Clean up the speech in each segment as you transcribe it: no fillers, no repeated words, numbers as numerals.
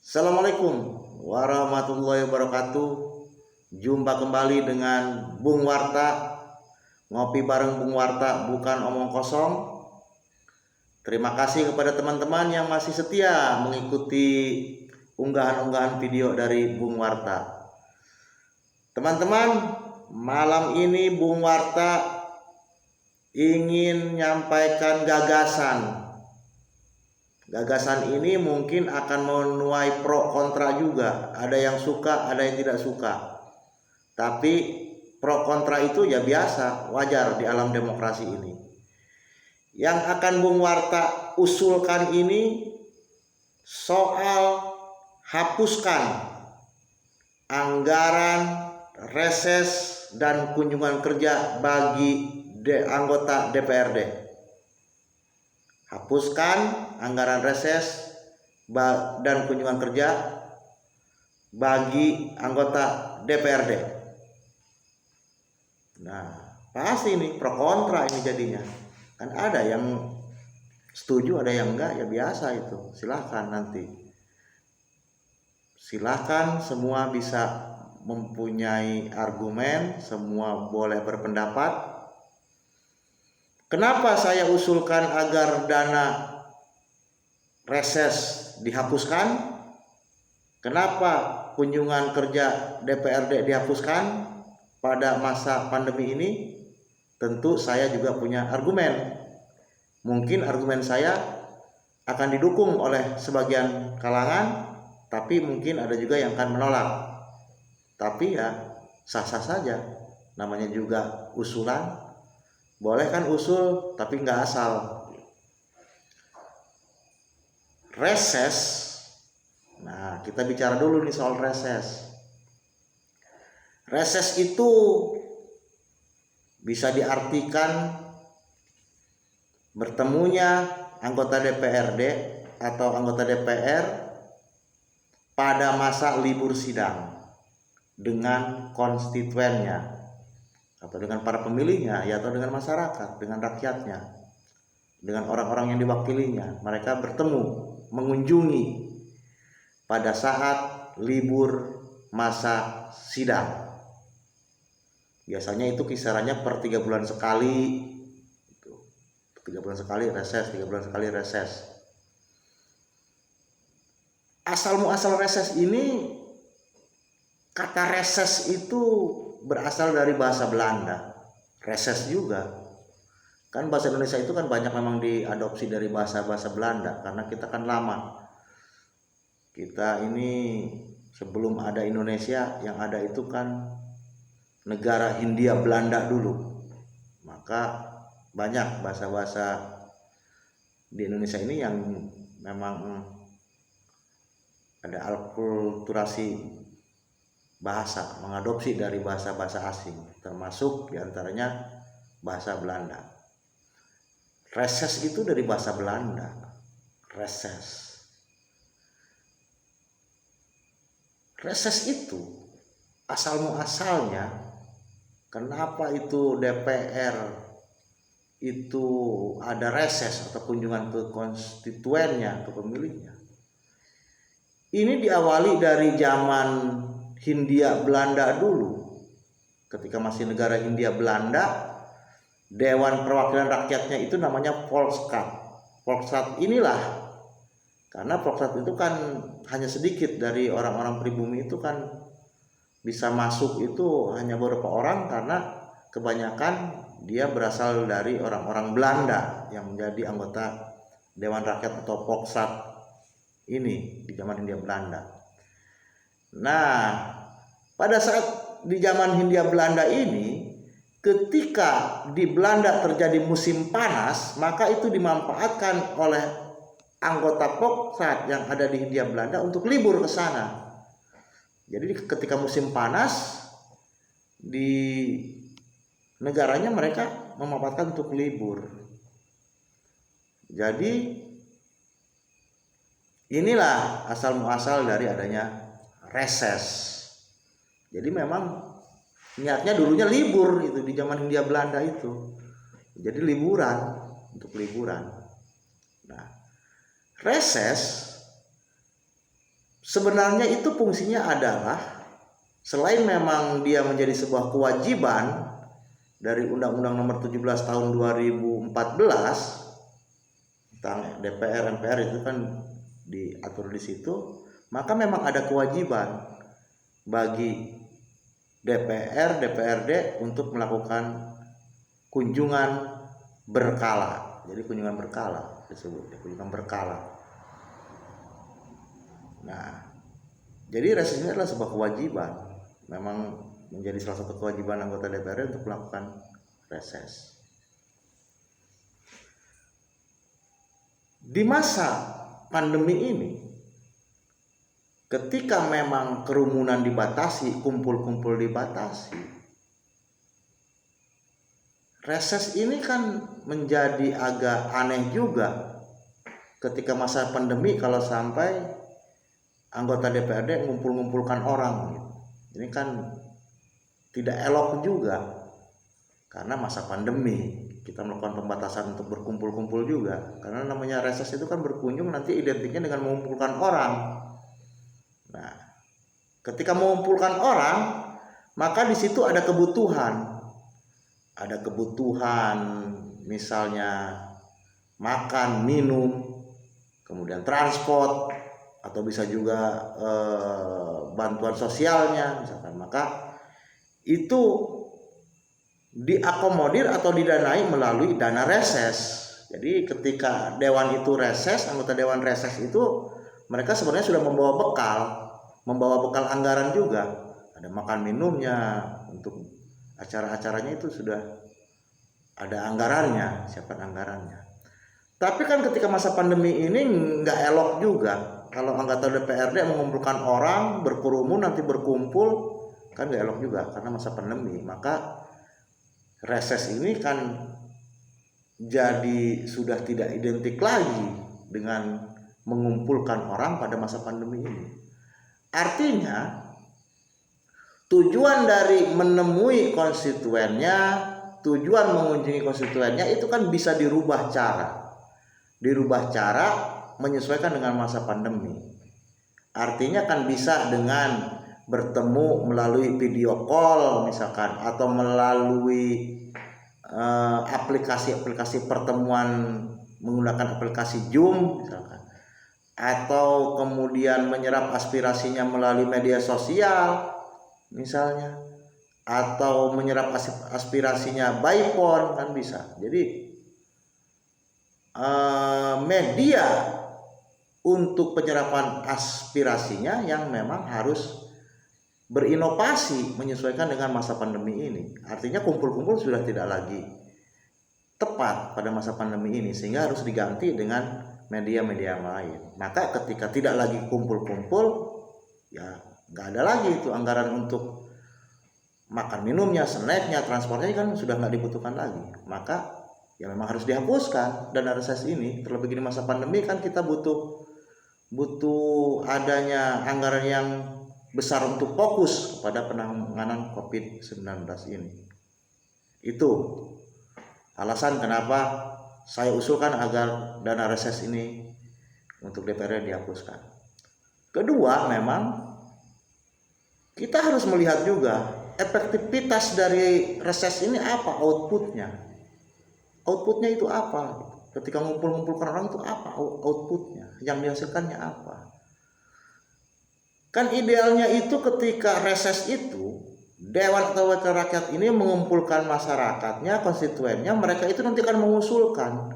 Assalamualaikum warahmatullahi wabarakatuh. Jumpa kembali dengan Bung Warta. Ngopi bareng Bung Warta, bukan omong kosong. Terima kasih kepada teman-teman yang masih setia mengikuti unggahan-unggahan video dari Bung Warta. Teman-teman, malam ini Bung Warta ingin menyampaikan gagasan. Gagasan ini mungkin akan menuai pro kontra juga. Ada yang suka, ada yang tidak suka. Tapi pro kontra itu ya biasa, wajar di alam demokrasi ini. Yang akan Bung Warta usulkan ini soal hapuskan anggaran reses dan kunjungan kerja bagi anggota DPRD. Hapuskan anggaran reses dan kunjungan kerja bagi anggota DPRD. Nah, pasti ini pro kontra ini jadinya. Kan ada yang setuju, ada yang enggak, ya biasa itu. Silahkan nanti. Silahkan, semua bisa mempunyai argumen, semua boleh berpendapat. Kenapa saya usulkan agar dana reses dihapuskan? Kenapa kunjungan kerja DPRD dihapuskan pada masa pandemi ini? Tentu saya juga punya argumen. Mungkin argumen saya akan didukung oleh sebagian kalangan, tapi mungkin ada juga yang akan menolak. Tapi ya sah-sah saja, namanya juga usulan. Boleh kan usul, tapi nggak asal. Reses. Nah, kita bicara dulu nih soal reses. Reses itu bisa diartikan bertemunya anggota DPRD atau anggota DPR pada masa libur sidang dengan konstituennya, atau dengan para pemilihnya, ya, atau dengan masyarakat, dengan rakyatnya, dengan orang-orang yang diwakilinya. Mereka bertemu, mengunjungi pada saat libur masa sidang. Biasanya itu kisarannya per 3 bulan sekali. 3 bulan sekali reses, 3 bulan sekali reses. Asal-muasal reses ini, kata reses itu berasal dari bahasa Belanda. Reses juga. Kan bahasa Indonesia itu kan banyak memang diadopsi dari bahasa-bahasa Belanda, karena kita kan lama. Kita ini sebelum ada Indonesia, yang ada itu kan negara Hindia Belanda dulu. Maka banyak bahasa-bahasa di Indonesia ini yang memang ada alkulturasi bahasa, mengadopsi dari bahasa-bahasa asing, termasuk diantaranya bahasa Belanda. Reses itu dari bahasa Belanda. Reses. Reses itu asal-muasalnya, kenapa itu DPR itu ada reses atau kunjungan ke konstituennya, ke pemilihnya. Ini diawali dari zaman Hindia Belanda dulu. Ketika masih negara Hindia Belanda, Dewan Perwakilan Rakyatnya itu namanya Volksraad. Volksraad inilah, karena Volksraad itu kan hanya sedikit dari orang-orang pribumi itu kan bisa masuk itu hanya beberapa orang, karena kebanyakan dia berasal dari orang-orang Belanda yang menjadi anggota Dewan Rakyat atau Volksraad ini di zaman Hindia Belanda. Nah, pada saat di zaman Hindia Belanda ini, ketika di Belanda terjadi musim panas, maka itu dimanfaatkan oleh anggota Volksraad yang ada di Hindia Belanda untuk libur ke sana. Jadi ketika musim panas di negaranya, mereka memanfaatkan untuk libur. Jadi inilah asal muasal dari adanya reses. Jadi memang niatnya dulunya libur itu di zaman Hindia Belanda itu. Jadi liburan, untuk liburan. Nah, reses sebenarnya itu fungsinya adalah selain memang dia menjadi sebuah kewajiban dari Undang-Undang Nomor 17 Tahun 2014 tentang DPR MPR itu kan diatur di situ, maka memang ada kewajiban bagi DPR, DPRD untuk melakukan kunjungan berkala. Jadi kunjungan berkala disebut, kunjungan berkala. Nah, jadi reses ini adalah sebuah kewajiban. Memang menjadi salah satu kewajiban anggota DPR untuk melakukan reses. Di masa pandemi ini, ketika memang kerumunan dibatasi, kumpul-kumpul dibatasi, reses ini kan menjadi agak aneh juga ketika masa pandemi kalau sampai anggota DPRD ngumpul-ngumpulkan orang gitu. Ini kan tidak elok juga karena masa pandemi kita melakukan pembatasan untuk berkumpul-kumpul juga, karena namanya reses itu kan berkunjung nanti identiknya dengan mengumpulkan orang. Nah, ketika mengumpulkan orang, maka di situ ada kebutuhan misalnya makan, minum, kemudian transport, atau bisa juga bantuan sosialnya misalkan. Maka itu diakomodir atau didanai melalui dana reses. Jadi ketika dewan itu reses, anggota dewan reses itu mereka sebenarnya sudah membawa bekal anggaran juga. Ada makan minumnya, untuk acara-acaranya itu sudah ada anggarannya, siapkan anggarannya. Tapi kan ketika masa pandemi ini nggak elok juga kalau anggota DPRD mengumpulkan orang, berkerumun, nanti berkumpul, kan nggak elok juga karena masa pandemi. Maka reses ini kan jadi sudah tidak identik lagi dengan mengumpulkan orang pada masa pandemi ini. Artinya tujuan dari menemui konstituennya, tujuan mengunjungi konstituennya itu kan bisa dirubah cara menyesuaikan dengan masa pandemi. Artinya kan bisa dengan bertemu melalui video call misalkan, atau melalui aplikasi pertemuan menggunakan aplikasi Zoom misalkan, atau kemudian menyerap aspirasinya melalui media sosial misalnya, atau menyerap aspirasinya by phone kan bisa. Jadi media untuk penyerapan aspirasinya yang memang harus berinovasi menyesuaikan dengan masa pandemi ini. Artinya kumpul-kumpul sudah tidak lagi tepat pada masa pandemi ini, sehingga harus diganti dengan media-media lain. Maka ketika tidak lagi kumpul-kumpul, ya nggak ada lagi itu anggaran untuk makan minumnya, snacknya, transportnya kan sudah nggak dibutuhkan lagi. Maka ya memang harus dihapuskan dana reses ini. Terlebih di masa pandemi kan kita butuh adanya anggaran yang besar untuk fokus kepada penanganan COVID-19 ini. Itu alasan kenapa saya usulkan agar dana reses ini untuk DPR dihapuskan. Kedua, memang kita harus melihat juga efektivitas dari reses ini apa, outputnya itu apa. Ketika ngumpulkan orang itu apa outputnya, yang dihasilkannya apa. Kan idealnya itu ketika reses itu Dewan atau Wakil Rakyat ini mengumpulkan masyarakatnya, konstituennya, mereka itu nanti akan mengusulkan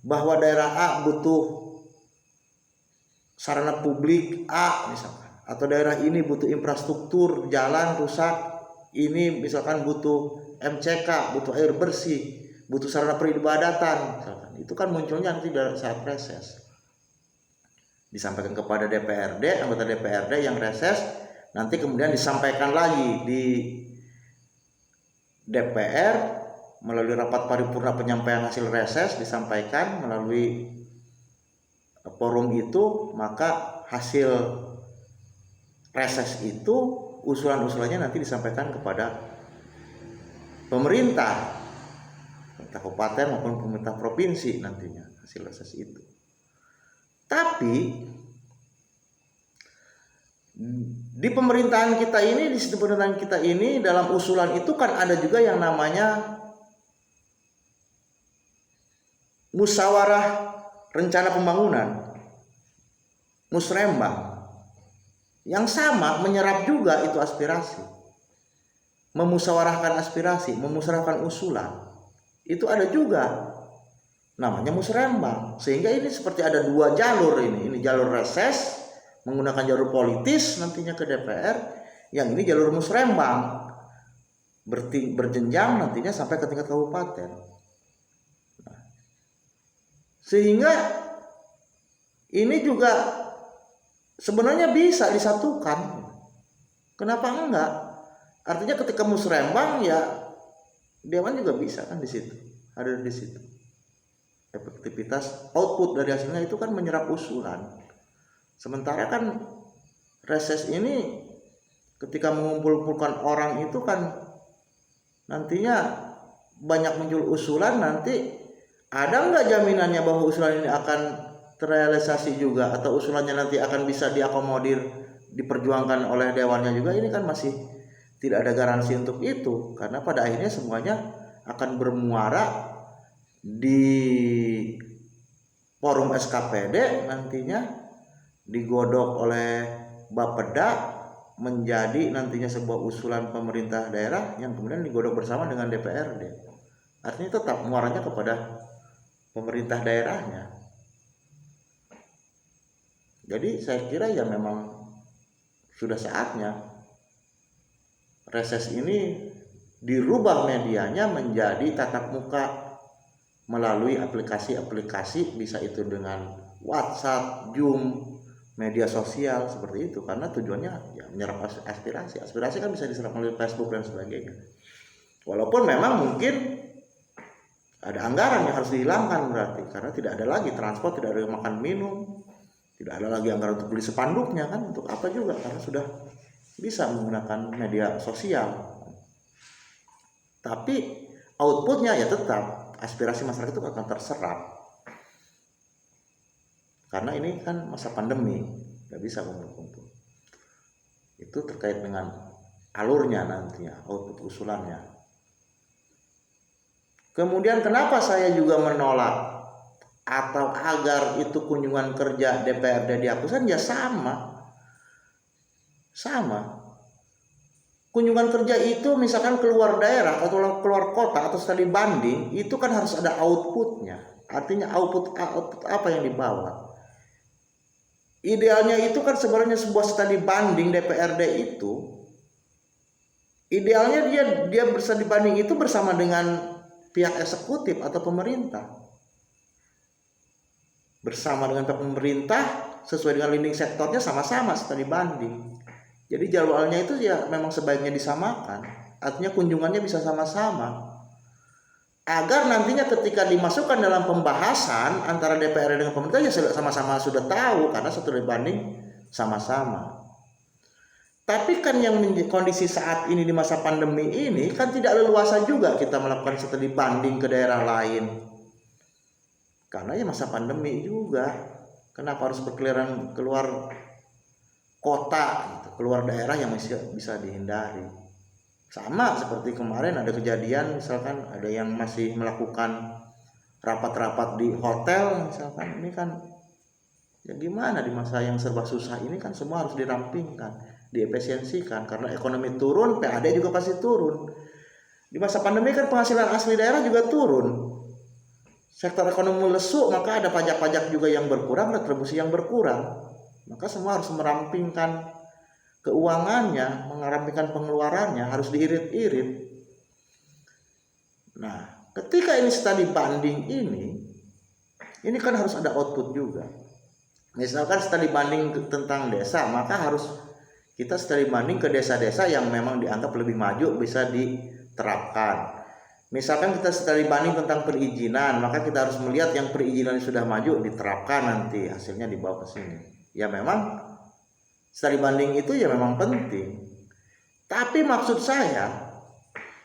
bahwa daerah A butuh sarana publik A misalkan, atau daerah ini butuh infrastruktur jalan rusak, ini misalkan butuh MCK, butuh air bersih, butuh sarana peribadatan misalkan. Itu kan munculnya nanti dari saat reses, disampaikan kepada DPRD, anggota DPRD yang reses, nanti kemudian disampaikan lagi di DPR melalui rapat paripurna penyampaian hasil reses, disampaikan melalui forum itu. Maka hasil reses itu, usulan-usulannya nanti disampaikan kepada pemerintah kabupaten maupun pemerintah provinsi nantinya hasil reses itu. Tapi Di pemerintahan kita ini, di sistem pemerintahan kita ini, dalam usulan itu kan ada juga yang namanya musyawarah rencana pembangunan, musrembang, yang sama menyerap juga itu aspirasi, memusyawarahkan aspirasi, memusyawarahkan usulan, itu ada juga namanya musrembang. Sehingga ini seperti ada dua jalur ini jalur reses menggunakan jalur politis nantinya ke DPR, yang ini jalur musrembang berjenjang nantinya sampai ke tingkat kabupaten. Nah, sehingga ini juga sebenarnya bisa disatukan. Kenapa enggak? Artinya ketika musrembang ya dewan juga bisa kan di situ, ada di situ. Efektivitas output dari hasilnya itu kan menyerap usulan. Sementara kan reses ini ketika mengumpulkan orang itu kan nantinya banyak muncul usulan, nanti ada nggak jaminannya bahwa usulan ini akan terrealisasi juga, atau usulannya nanti akan bisa diakomodir, diperjuangkan oleh dewannya juga. Ini kan masih tidak ada garansi untuk itu, karena pada akhirnya semuanya akan bermuara di forum SKPD, nantinya digodok oleh Bapeda menjadi nantinya sebuah usulan pemerintah daerah yang kemudian digodok bersama dengan DPRD. Artinya tetap muaranya kepada pemerintah daerahnya. Jadi saya kira ya memang sudah saatnya reses ini dirubah medianya menjadi tatap muka melalui aplikasi-aplikasi, bisa itu dengan WhatsApp, Zoom, media sosial seperti itu, karena tujuannya ya menyerap aspirasi kan bisa diserap melalui Facebook dan sebagainya. Walaupun memang mungkin ada anggaran yang harus dihilangkan berarti, karena tidak ada lagi transport, tidak ada makan minum, tidak ada lagi anggaran untuk beli spanduknya kan, untuk apa juga, karena sudah bisa menggunakan media sosial. Tapi outputnya ya tetap aspirasi masyarakat itu akan terserap. Karena ini kan masa pandemi, nggak bisa kumpul-kumpul. Itu terkait dengan alurnya nantinya, output usulannya. Kemudian kenapa saya juga menolak atau agar itu kunjungan kerja DPRD dihapuskan, ya sama. Kunjungan kerja itu misalkan keluar daerah atau keluar kota atau studi banding, itu kan harus ada outputnya. Artinya output apa yang dibawa. Idealnya itu kan sebenarnya sebuah studi banding DPRD itu, idealnya dia berstudi banding itu bersama dengan pihak eksekutif atau pemerintah, bersama dengan pemerintah sesuai dengan leading sektornya, sama-sama studi banding. Jadi jadwalnya itu ya memang sebaiknya disamakan, artinya kunjungannya bisa sama-sama, agar nantinya ketika dimasukkan dalam pembahasan antara DPR dengan pemerintah ya sama-sama sudah tahu, karena studi banding sama-sama. Tapi kan yang kondisi saat ini di masa pandemi ini kan tidak leluasa juga kita melakukan studi banding ke daerah lain, karena ya masa pandemi juga. Kenapa harus berkeliaran keluar kota gitu, keluar daerah yang masih bisa dihindari. Sama seperti kemarin ada kejadian, misalkan ada yang masih melakukan rapat-rapat di hotel misalkan. Ini kan ya gimana di masa yang serba susah ini kan semua harus dirampingkan, diefisiensikan, karena ekonomi turun, PAD juga pasti turun. Di masa pandemi kan penghasilan asli daerah juga turun, sektor ekonomi lesu, maka ada pajak-pajak juga yang berkurang, retribusi yang berkurang. Maka semua harus merampingkan keuangannya, merampingkan pengeluarannya, harus diirit-irit. Nah, ketika ini studi banding ini kan harus ada output juga. Misalkan studi banding tentang desa, maka harus kita studi banding ke desa-desa yang memang dianggap lebih maju, bisa diterapkan. Misalkan kita studi banding tentang perizinan, maka kita harus melihat yang perizinan sudah maju, diterapkan, nanti hasilnya dibawa ke sini. Ya memang studi banding itu ya memang penting. Tapi maksud saya,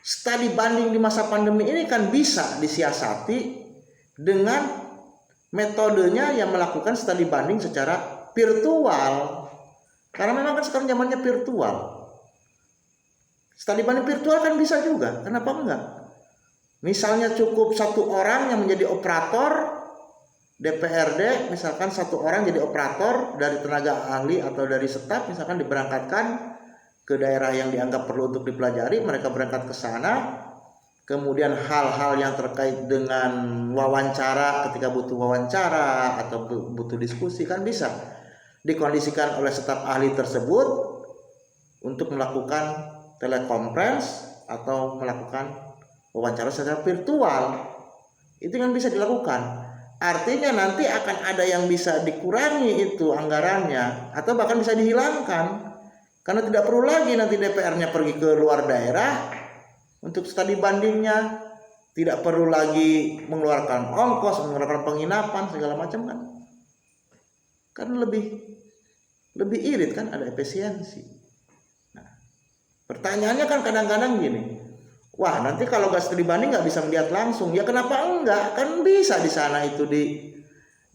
studi banding di masa pandemi ini kan bisa disiasati dengan metodenya yang melakukan studi banding secara virtual. Karena memang kan sekarang zamannya virtual. Studi banding virtual kan bisa juga, kenapa enggak? Misalnya cukup satu orang yang menjadi operator DPRD, misalkan satu orang jadi operator dari tenaga ahli atau dari staf, misalkan diberangkatkan ke daerah yang dianggap perlu untuk dipelajari, mereka berangkat ke sana. Kemudian hal-hal yang terkait dengan wawancara, ketika butuh wawancara atau butuh diskusi kan bisa dikondisikan oleh staf ahli tersebut untuk melakukan telekonferensi atau melakukan wawancara secara virtual. Itu kan bisa dilakukan. Artinya nanti akan ada yang bisa dikurangi itu anggarannya atau bahkan bisa dihilangkan. Karena tidak perlu lagi nanti DPR-nya pergi ke luar daerah untuk studi bandingnya, tidak perlu lagi mengeluarkan ongkos, mengeluarkan penginapan segala macam kan. Kan lebih irit kan, ada efisiensi. Pertanyaannya kan kadang-kadang gini, wah nanti kalau gak studi banding nggak bisa melihat langsung, ya kenapa enggak? Kan bisa di sana itu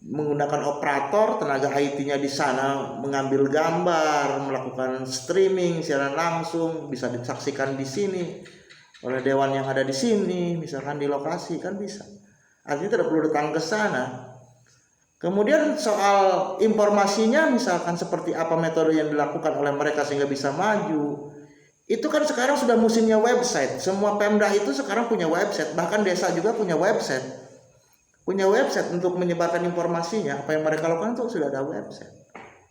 menggunakan operator, tenaga IT-nya di sana mengambil gambar, melakukan streaming siaran langsung, bisa disaksikan di sini oleh dewan yang ada di sini, misalkan di lokasi kan bisa. Artinya tidak perlu datang ke sana. Kemudian soal informasinya, misalkan seperti apa metode yang dilakukan oleh mereka sehingga bisa maju. Itu kan sekarang sudah musimnya website. Semua Pemda itu sekarang punya website. Bahkan desa juga punya website. Punya website untuk menyebarkan informasinya. Apa yang mereka lakukan itu sudah ada website.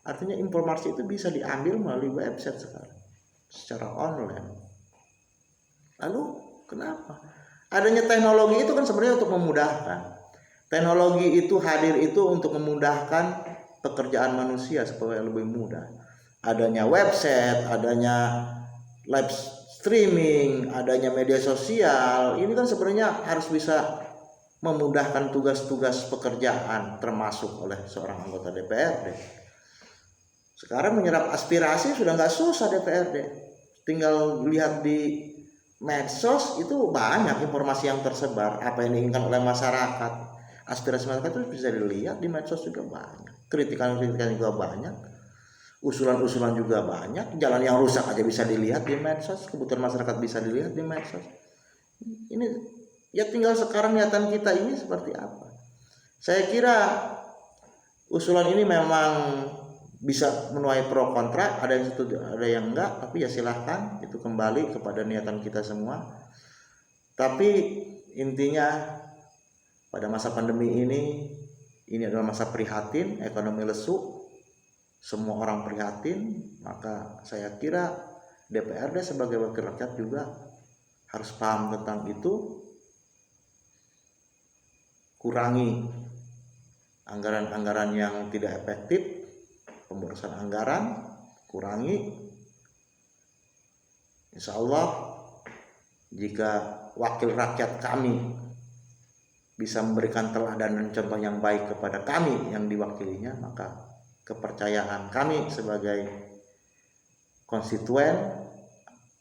Artinya informasi itu bisa diambil melalui website sekarang. Secara online. Lalu kenapa? Adanya teknologi itu kan sebenarnya untuk memudahkan. Teknologi itu hadir itu untuk memudahkan pekerjaan manusia supaya lebih mudah. Adanya website, adanya live streaming, adanya media sosial, ini kan sebenarnya harus bisa memudahkan tugas-tugas pekerjaan termasuk oleh seorang anggota DPRD. Sekarang menyerap aspirasi sudah nggak susah DPRD, tinggal lihat di medsos itu banyak informasi yang tersebar, apa yang diinginkan oleh masyarakat, aspirasi masyarakat itu bisa dilihat di medsos juga banyak, kritikan-kritikan juga banyak. Usulan-usulan juga banyak, jalan yang rusak aja bisa dilihat di medsos, kebutuhan masyarakat bisa dilihat di medsos. Ini ya tinggal sekarang niatan kita ini seperti apa. Saya kira usulan ini memang bisa menuai pro kontra, ada yang setuju, ada yang enggak, tapi ya silahkan, itu kembali kepada niatan kita semua. Tapi intinya pada masa pandemi ini adalah masa prihatin, ekonomi lesu. Semua orang prihatin, maka saya kira DPRD sebagai wakil rakyat juga harus paham tentang itu. Kurangi anggaran-anggaran yang tidak efektif, pemborosan anggaran, kurangi. Insya Allah jika wakil rakyat kami bisa memberikan teladan dan contoh yang baik kepada kami yang diwakilinya, maka kepercayaan kami sebagai konstituen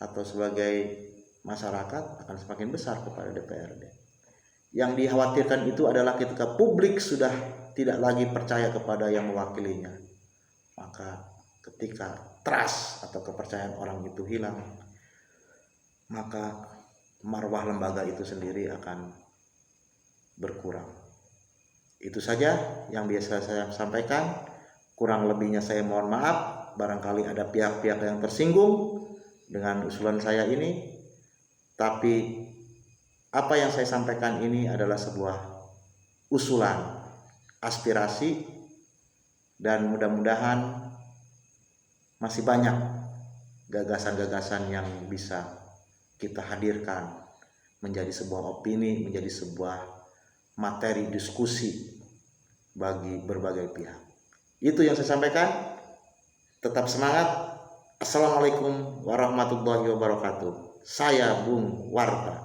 atau sebagai masyarakat akan semakin besar kepada DPRD. Yang dikhawatirkan itu adalah ketika publik sudah tidak lagi percaya kepada yang mewakilinya, maka ketika trust atau kepercayaan orang itu hilang, maka marwah lembaga itu sendiri akan berkurang. Itu saja yang biasa saya sampaikan. Kurang lebihnya saya mohon maaf, barangkali ada pihak-pihak yang tersinggung dengan usulan saya ini. Tapi apa yang saya sampaikan ini adalah sebuah usulan, aspirasi, dan mudah-mudahan masih banyak gagasan-gagasan yang bisa kita hadirkan menjadi sebuah opini, menjadi sebuah materi diskusi bagi berbagai pihak. Itu yang saya sampaikan. Tetap semangat. Assalamualaikum warahmatullahi wabarakatuh. Saya Bung Warta.